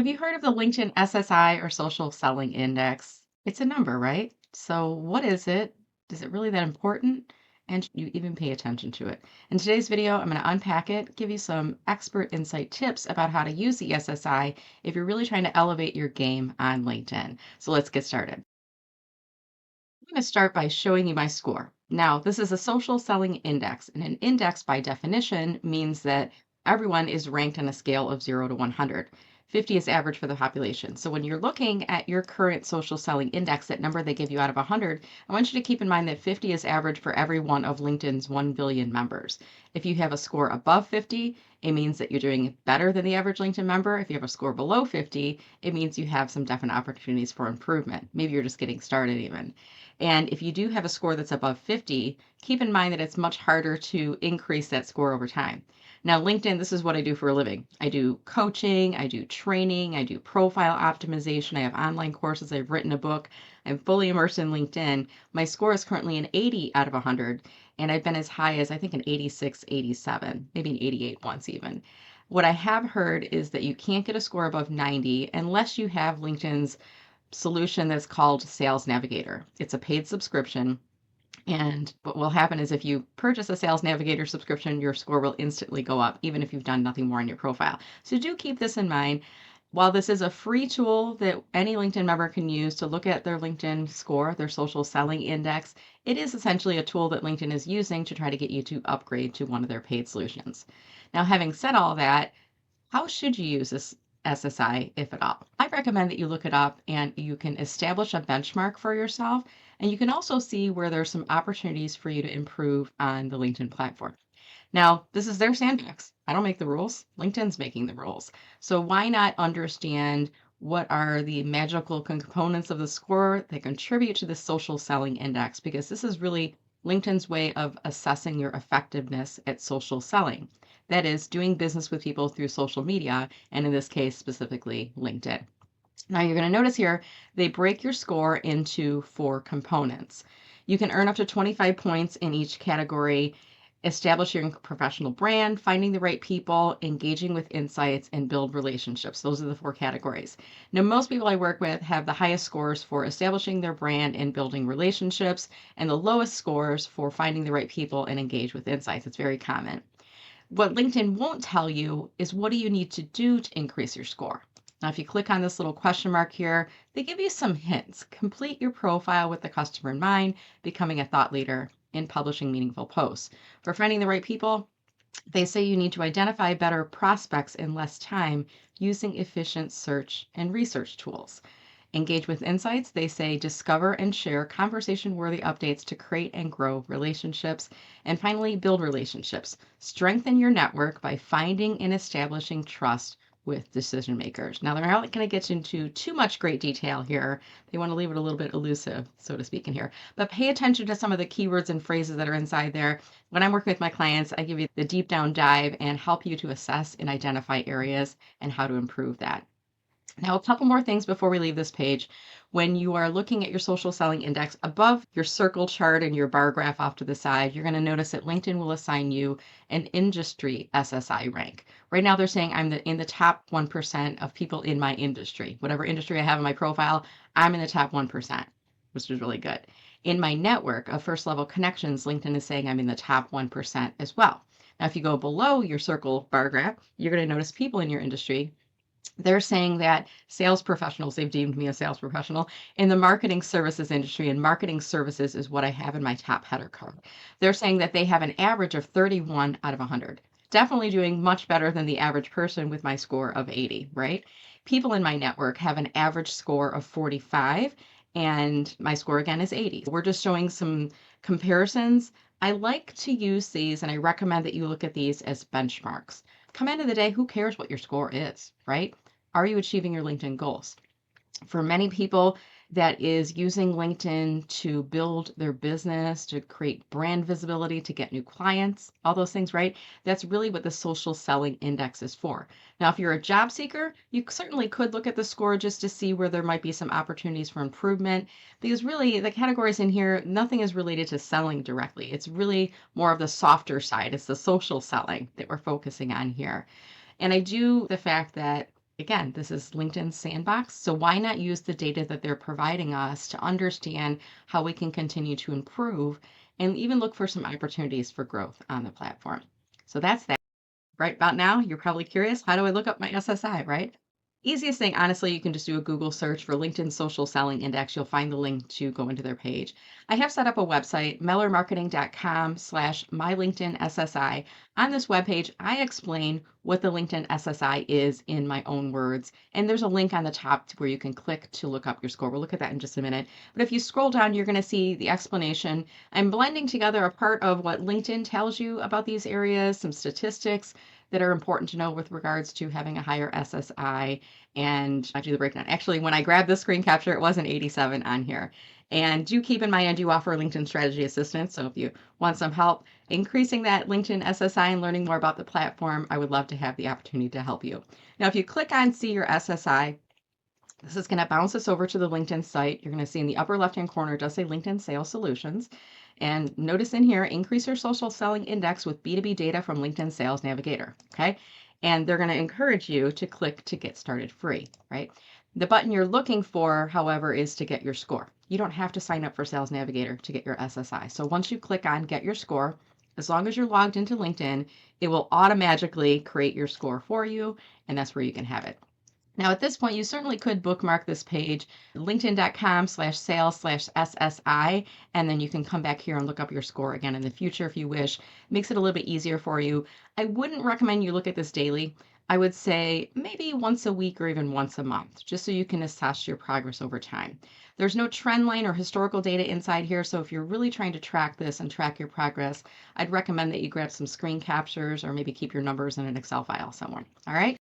Have you heard of the LinkedIn SSI or Social Selling Index? It's a number, right? So, what is it? Is it really that important? And should you even pay attention to it? In today's video, I'm going to unpack it, give you some expert insight tips about how to use the SSI if you're really trying to elevate your game on LinkedIn. So, let's get started. I'm going to start by showing you my score. Now, this is a social selling index, and an index by definition means that everyone is ranked on a scale of 0 to 100. 50 is average for the population. So when you're looking at your current social selling index, that number they give you out of 100, I want you to keep in mind that 50 is average for every one of LinkedIn's 1 billion members. If you have a score above 50, it means that you're doing better than the average LinkedIn member. If you have a score below 50, it means you have some definite opportunities for improvement. Maybe you're just getting started even. And if you do have a score that's above 50, keep in mind that it's much harder to increase that score over time. Now, LinkedIn, this is what I do for a living. I do coaching, I do training, I do profile optimization, I have online courses, I've written a book, I'm fully immersed in LinkedIn. My score is currently an 80 out of 100, and I've been as high as I think an 86, 87, maybe an 88 once even. What I have heard is that you can't get a score above 90 unless you have LinkedIn's solution that's called Sales Navigator. It's a paid subscription. And what will happen is if you purchase a Sales Navigator subscription, your score will instantly go up, even if you've done nothing more in your profile. So do keep this in mind. While this is a free tool that any LinkedIn member can use to look at their LinkedIn score, their social selling index, it is essentially a tool that LinkedIn is using to try to get you to upgrade to one of their paid solutions. Now, having said all that, how should you use this SSI, if at all? I recommend that you look it up and you can establish a benchmark for yourself. And you can also see where there's some opportunities for you to improve on the LinkedIn platform. Now, this is their sandbox. I don't make the rules. LinkedIn's making the rules. So why not understand what are the magical components of the score that contribute to the social selling index? Because this is really LinkedIn's way of assessing your effectiveness at social selling. That is, doing business with people through social media, and in this case, specifically LinkedIn. Now you're going to notice here, they break your score into 4 components. You can earn up to 25 points in each category: establishing your professional brand, finding the right people, engaging with insights, and build relationships. Those are the 4 categories. Now, most people I work with have the highest scores for establishing their brand and building relationships, and the lowest scores for finding the right people and engage with insights. It's very common. What LinkedIn won't tell you is what do you need to do to increase your score. Now, if you click on this little question mark here, they give you some hints. Complete your profile with the customer in mind, becoming a thought leader, and publishing meaningful posts. For finding the right people, they say you need to identify better prospects in less time using efficient search and research tools. Engage with insights, they say discover and share conversation worthy updates to create and grow relationships. And finally, build relationships. Strengthen your network by finding and establishing trust with decision makers. Now, they're not going to get into too much great detail here. They want to leave it a little bit elusive, so to speak, in here. But pay attention to some of the keywords and phrases that are inside there. When I'm working with my clients, I give you the deep down dive and help you to assess and identify areas and how to improve that. Now, a couple more things before we leave this page. When you are looking at your social selling index, above your circle chart and your bar graph off to the side, you're going to notice that LinkedIn will assign you an industry SSI rank. Right now, they're saying I'm in the top 1% of people in my industry. Whatever industry I have in my profile, I'm in the top 1%, which is really good. In my network of first level connections, LinkedIn is saying I'm in the top 1% as well. Now, if you go below your circle bar graph, you're going to notice people in your industry. They're saying that sales professionals, they've deemed me a sales professional in the marketing services industry, and marketing services is what I have in my top header card. They're saying that they have an average of 31 out of 100. Definitely doing much better than the average person with my score of 80, right? People in my network have an average score of 45, and my score again is 80. We're just showing some comparisons. I like to use these, and I recommend that you look at these as benchmarks. Come end of the day, who cares what your score is, right? Are you achieving your LinkedIn goals? For many people, that is using LinkedIn to build their business, to create brand visibility, to get new clients, all those things, right? That's really what the social selling index is for. Now, if you're a job seeker, you certainly could look at the score just to see where there might be some opportunities for improvement, because really the categories in here, nothing is related to selling directly. It's really more of the softer side. It's the social selling that we're focusing on here. And I do the fact that Again, this is LinkedIn's sandbox, so why not use the data that they're providing us to understand how we can continue to improve and even look for some opportunities for growth on the platform. So that's that. Right about now, you're probably curious, how do I look up my SSI, right? Easiest thing, honestly, you can just do a Google search for LinkedIn Social Selling Index. You'll find the link to go into their page. I have set up a website, mellermarketing.com/my LinkedIn SSI. On this webpage, I explain what the LinkedIn SSI is in my own words. And there's a link on the top where you can click to look up your score. We'll look at that in just a minute. But if you scroll down, you're going to see the explanation. I'm blending together a part of what LinkedIn tells you about these areas, some statistics that are important to know with regards to having a higher SSI, and I do the breakdown. Actually, when I grabbed the screen capture, it was an 87 on here. And do keep in mind, I do offer LinkedIn strategy assistance. So if you want some help increasing that LinkedIn SSI and learning more about the platform, I would love to have the opportunity to help you. Now, if you click on see your SSI, this is going to bounce us over to the LinkedIn site. You're going to see in the upper left-hand corner, it does say LinkedIn Sales Solutions. And notice in here, increase your social selling index with B2B data from LinkedIn Sales Navigator. Okay. And they're going to encourage you to click to get started free, right? The button you're looking for, however, is to get your score. You don't have to sign up for Sales Navigator to get your SSI. So once you click on get your score, as long as you're logged into LinkedIn, it will automatically create your score for you. And that's where you can have it. Now, at this point, you certainly could bookmark this page, linkedin.com/sales/SSI, and then you can come back here and look up your score again in the future if you wish. It makes it a little bit easier for you. I wouldn't recommend you look at this daily. I would say maybe once a week or even once a month, just so you can assess your progress over time. There's no trend line or historical data inside here, so if you're really trying to track this and track your progress, I'd recommend that you grab some screen captures or maybe keep your numbers in an Excel file somewhere. All right?